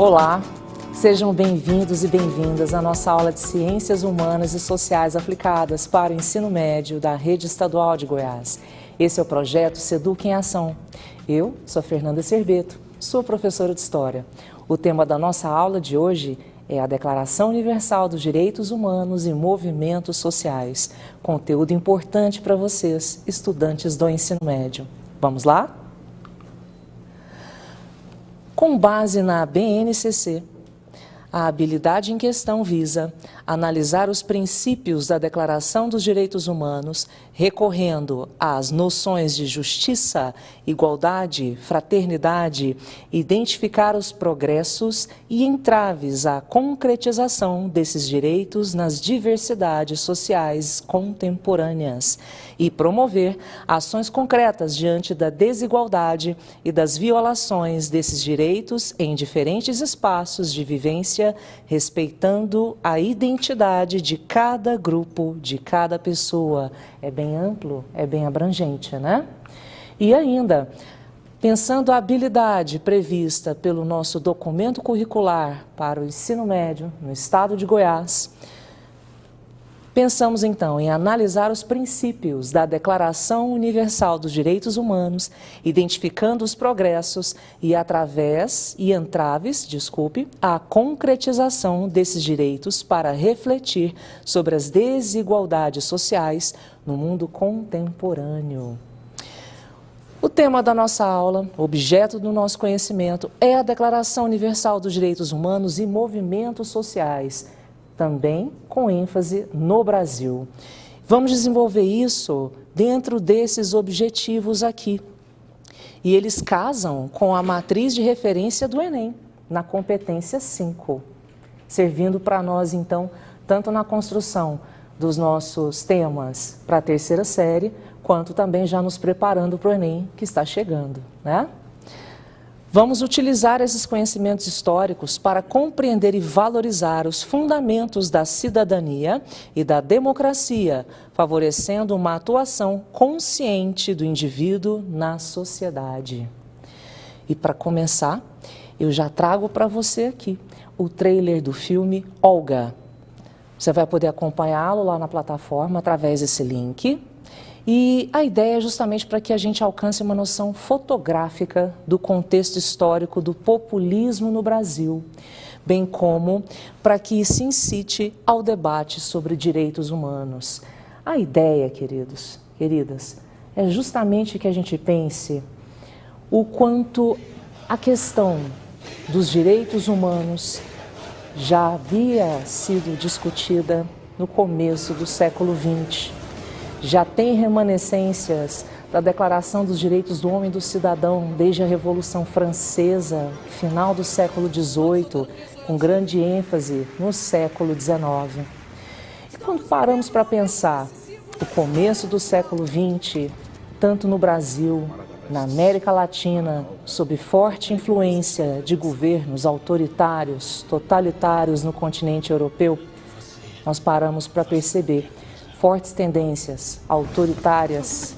Olá, sejam bem-vindos e bem-vindas à nossa aula de Ciências Humanas e Sociais Aplicadas para o Ensino Médio da Rede Estadual de Goiás. Esse é o projeto Seduc em Ação. Eu sou Fernanda Serbeto, sou professora de História. O tema da nossa aula de hoje é a Declaração Universal dos Direitos Humanos e Movimentos Sociais. Conteúdo importante para vocês, estudantes do ensino médio. Vamos lá? Com base na BNCC, a habilidade em questão visa analisar os princípios da Declaração dos Direitos Humanos, recorrendo às noções de justiça, igualdade, fraternidade, identificar os progressos e entraves à concretização desses direitos nas diversidades sociais contemporâneas e promover ações concretas diante da desigualdade e das violações desses direitos em diferentes espaços de vivência, respeitando a identidade de cada grupo, de cada pessoa. É bem amplo, é bem abrangente, né? E ainda, pensando a habilidade prevista pelo nosso documento curricular para o ensino médio no estado de Goiás, pensamos então em analisar os princípios da Declaração Universal dos Direitos Humanos, identificando os progressos e entraves, a concretização desses direitos para refletir sobre as desigualdades sociais no mundo contemporâneo. O tema da nossa aula, objeto do nosso conhecimento, é a Declaração Universal dos Direitos Humanos e Movimentos Sociais, também com ênfase no Brasil. Vamos desenvolver isso dentro desses objetivos aqui. E eles casam com a matriz de referência do Enem, na competência 5, servindo para nós, então, tanto na construção dos nossos temas para a terceira série, quanto também já nos preparando para o Enem, que está chegando, né? Vamos utilizar esses conhecimentos históricos para compreender e valorizar os fundamentos da cidadania e da democracia, favorecendo uma atuação consciente do indivíduo na sociedade. E para começar, eu já trago para você aqui o trailer do filme Olga. Você vai poder acompanhá-lo lá na plataforma através desse link. E a ideia é justamente para que a gente alcance uma noção fotográfica do contexto histórico do populismo no Brasil, bem como para que se incite ao debate sobre direitos humanos. A ideia, queridas, é justamente que a gente pense o quanto a questão dos direitos humanos já havia sido discutida no começo do século XX. Já tem remanescências da Declaração dos Direitos do Homem e do Cidadão desde a Revolução Francesa, final do século XVIII, com grande ênfase no século XIX. E quando paramos para pensar o começo do século XX, tanto no Brasil, na América Latina, sob forte influência de governos autoritários, totalitários no continente europeu, nós paramos para perceber fortes tendências autoritárias,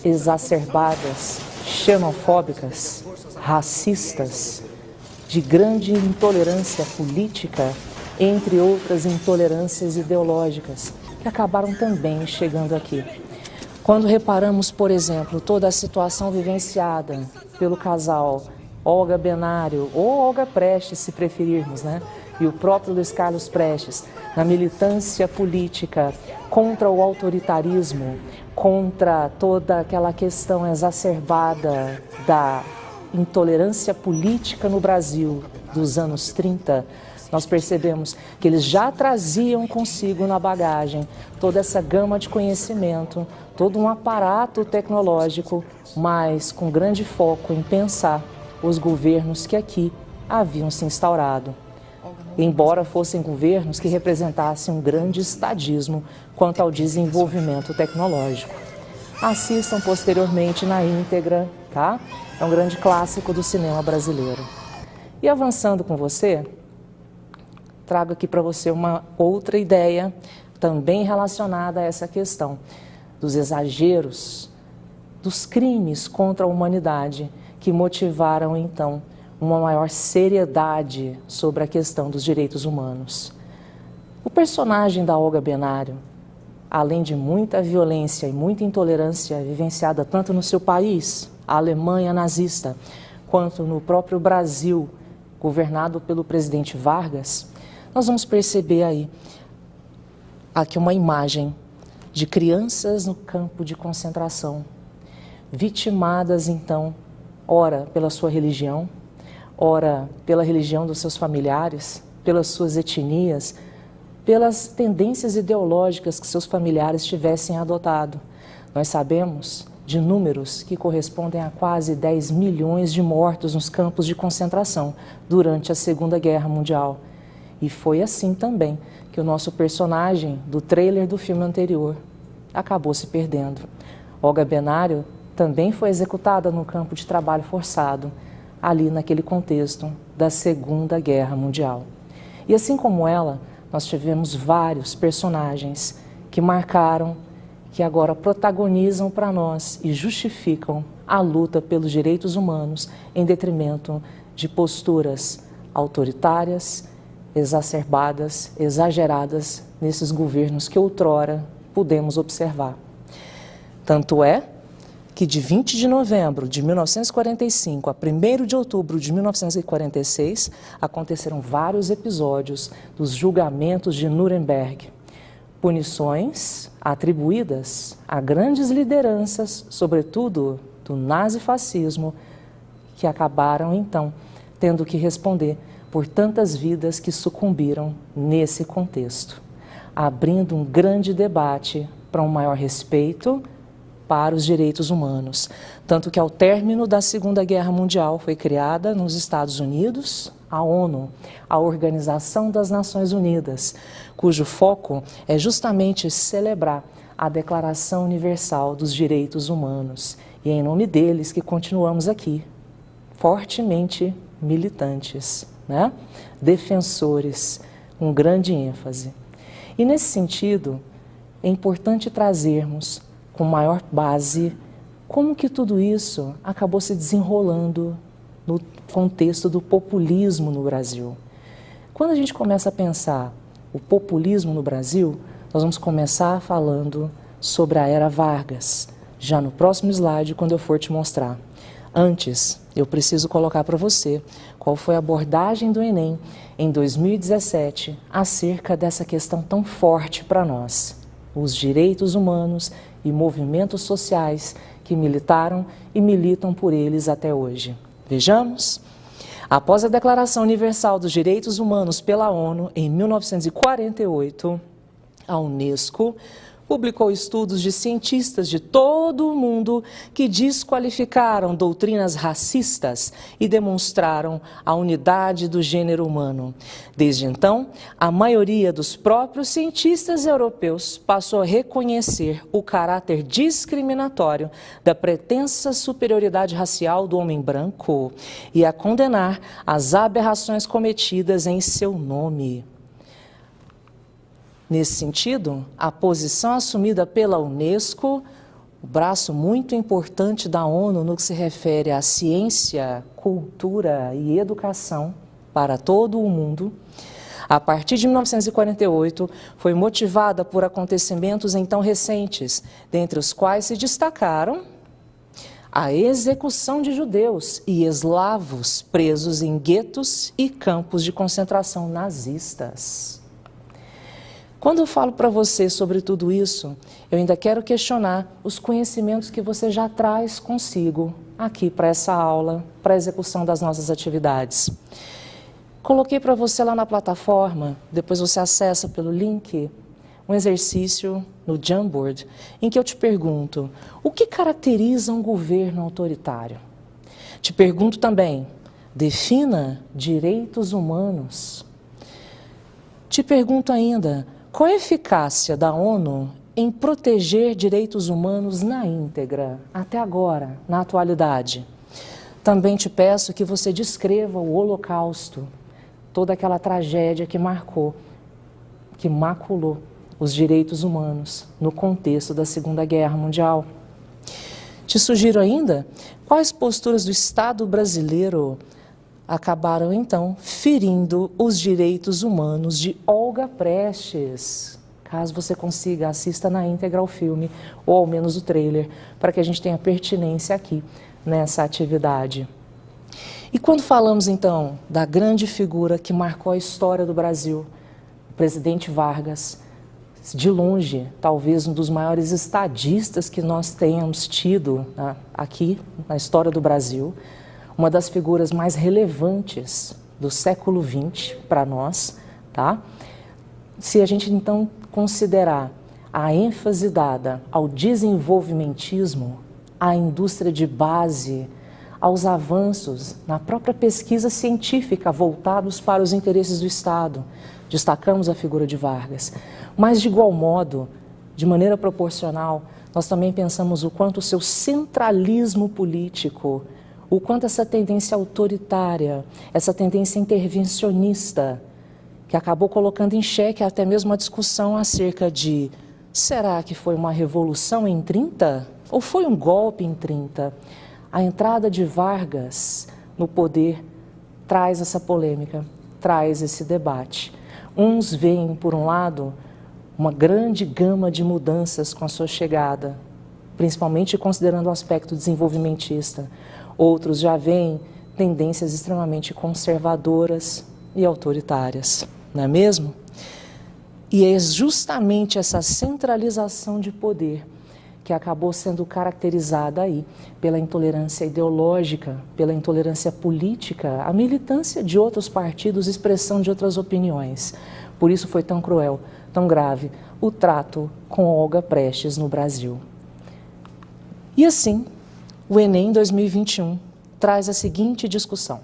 exacerbadas, xenofóbicas, racistas, de grande intolerância política, entre outras intolerâncias ideológicas, que acabaram também chegando aqui. Quando reparamos, por exemplo, toda a situação vivenciada pelo casal Olga Benário, ou Olga Prestes, se preferirmos, né? E o próprio Luiz Carlos Prestes, na militância política contra o autoritarismo, contra toda aquela questão exacerbada da intolerância política no Brasil dos anos 30, nós percebemos que eles já traziam consigo na bagagem toda essa gama de conhecimento, todo um aparato tecnológico, mas com grande foco em pensar os governos que aqui haviam se instaurado. Embora fossem governos que representassem um grande estadismo quanto ao desenvolvimento tecnológico. Assistam posteriormente na íntegra, tá? É um grande clássico do cinema brasileiro. E avançando com você, trago aqui para você uma outra ideia também relacionada a essa questão dos exageros, dos crimes contra a humanidade que motivaram então uma maior seriedade sobre a questão dos direitos humanos. O personagem da Olga Benário, além de muita violência e muita intolerância vivenciada tanto no seu país, a Alemanha nazista, quanto no próprio Brasil, governado pelo presidente Vargas, nós vamos perceber aí aqui uma imagem de crianças no campo de concentração, vitimadas então, ora pela sua religião, ora pela religião dos seus familiares, pelas suas etnias, pelas tendências ideológicas que seus familiares tivessem adotado. Nós sabemos de números que correspondem a quase 10 milhões de mortos nos campos de concentração durante a Segunda Guerra Mundial. E foi assim também que o nosso personagem do trailer do filme anterior acabou se perdendo. Olga Benário também foi executada no campo de trabalho forçado, ali naquele contexto da Segunda Guerra Mundial. E assim como ela, nós tivemos vários personagens que marcaram, que agora protagonizam para nós e justificam a luta pelos direitos humanos em detrimento de posturas autoritárias, exacerbadas, exageradas nesses governos que outrora pudemos observar. Tanto é que de 20 de novembro de 1945 a 1º de outubro de 1946 aconteceram vários episódios dos julgamentos de Nuremberg. Punições atribuídas a grandes lideranças, sobretudo do nazifascismo, que acabaram então tendo que responder por tantas vidas que sucumbiram nesse contexto, abrindo um grande debate para um maior respeito para os direitos humanos. Tanto que ao término da Segunda Guerra Mundial foi criada nos Estados Unidos a ONU, a Organização das Nações Unidas, cujo foco é justamente celebrar a Declaração Universal dos Direitos Humanos. E é em nome deles que continuamos aqui, fortemente militantes, né? Defensores, com grande ênfase. E nesse sentido, é importante trazermos com maior base como que tudo isso acabou se desenrolando no contexto do populismo no Brasil. Quando a gente começa a pensar o populismo no Brasil, nós vamos começar falando sobre a Era Vargas, já no próximo slide, quando eu for te mostrar. Antes, eu preciso colocar para você qual foi a abordagem do Enem em 2017 acerca dessa questão tão forte para nós, os direitos humanos e movimentos sociais que militaram e militam por eles até hoje. Vejamos? Após a Declaração Universal dos Direitos Humanos pela ONU, em 1948, a Unesco publicou estudos de cientistas de todo o mundo que desqualificaram doutrinas racistas e demonstraram a unidade do gênero humano. Desde então, a maioria dos próprios cientistas europeus passou a reconhecer o caráter discriminatório da pretensa superioridade racial do homem branco e a condenar as aberrações cometidas em seu nome. Nesse sentido, a posição assumida pela Unesco, o braço muito importante da ONU no que se refere à ciência, cultura e educação para todo o mundo, a partir de 1948, foi motivada por acontecimentos então recentes, dentre os quais se destacaram a execução de judeus e eslavos presos em guetos e campos de concentração nazistas. Quando eu falo para você sobre tudo isso, eu ainda quero questionar os conhecimentos que você já traz consigo aqui para essa aula, para a execução das nossas atividades. Coloquei para você lá na plataforma, depois você acessa pelo link, um exercício no Jamboard, em que eu te pergunto, o que caracteriza um governo autoritário? Te pergunto também, defina direitos humanos. Te pergunto ainda, qual a eficácia da ONU em proteger direitos humanos na íntegra, até agora, na atualidade? Também te peço que você descreva o Holocausto, toda aquela tragédia que marcou, que maculou os direitos humanos no contexto da Segunda Guerra Mundial. Te sugiro ainda quais posturas do Estado brasileiro acabaram então ferindo os direitos humanos de Olga Prestes. Caso você consiga, assista na íntegra o filme, ou ao menos o trailer, para que a gente tenha pertinência aqui nessa atividade. E quando falamos então da grande figura que marcou a história do Brasil, o presidente Vargas, de longe, talvez um dos maiores estadistas que nós tenhamos tido aqui na história do Brasil, uma das figuras mais relevantes do século XX para nós, tá? Se a gente então considerar a ênfase dada ao desenvolvimentismo, à indústria de base, aos avanços na própria pesquisa científica voltados para os interesses do Estado, destacamos a figura de Vargas. Mas, de igual modo, de maneira proporcional, nós também pensamos o quanto o seu centralismo político, o quanto essa tendência autoritária, essa tendência intervencionista, que acabou colocando em xeque até mesmo a discussão acerca de será que foi uma revolução em 30? Ou foi um golpe em 30? A entrada de Vargas no poder traz essa polêmica, traz esse debate. Uns veem, por um lado, uma grande gama de mudanças com a sua chegada, principalmente considerando o aspecto desenvolvimentista. Outros já veem tendências extremamente conservadoras e autoritárias, não é mesmo? E é justamente essa centralização de poder que acabou sendo caracterizada aí pela intolerância ideológica, pela intolerância política, a militância de outros partidos, expressão de outras opiniões. Por isso foi tão cruel, tão grave o trato com Olga Prestes no Brasil. E assim, o Enem 2021 traz a seguinte discussão.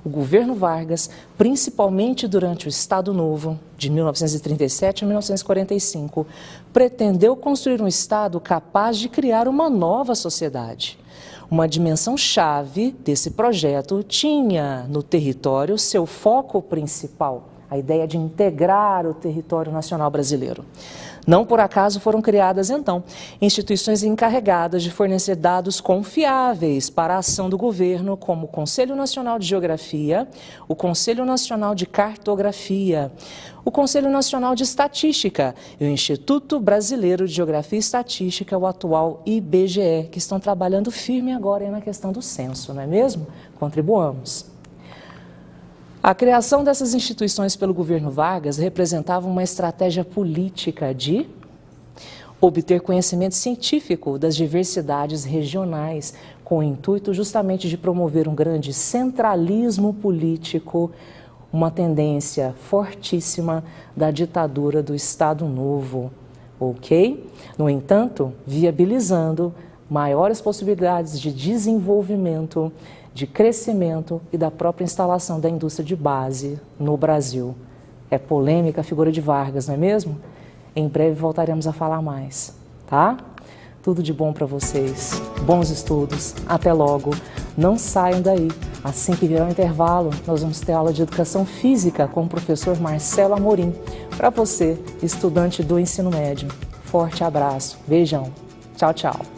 O governo Vargas, principalmente durante o Estado Novo, de 1937 a 1945, pretendeu construir um Estado capaz de criar uma nova sociedade. Uma dimensão-chave desse projeto tinha no território seu foco principal, a ideia de integrar o território nacional brasileiro. Não por acaso foram criadas, então, instituições encarregadas de fornecer dados confiáveis para a ação do governo, como o Conselho Nacional de Geografia, o Conselho Nacional de Cartografia, o Conselho Nacional de Estatística e o Instituto Brasileiro de Geografia e Estatística, o atual IBGE, que estão trabalhando firme agora na questão do censo, não é mesmo? Contribuamos. A criação dessas instituições pelo governo Vargas representava uma estratégia política de obter conhecimento científico das diversidades regionais, com o intuito justamente de promover um grande centralismo político, uma tendência fortíssima da ditadura do Estado Novo, ok? No entanto, viabilizando maiores possibilidades de desenvolvimento, de crescimento e da própria instalação da indústria de base no Brasil. É polêmica a figura de Vargas, não é mesmo? Em breve voltaremos a falar mais, tá? Tudo de bom para vocês, bons estudos, até logo. Não saiam daí, assim que virar o intervalo, nós vamos ter aula de Educação Física com o professor Marcelo Amorim, para você, estudante do ensino médio. Forte abraço, beijão, tchau, tchau.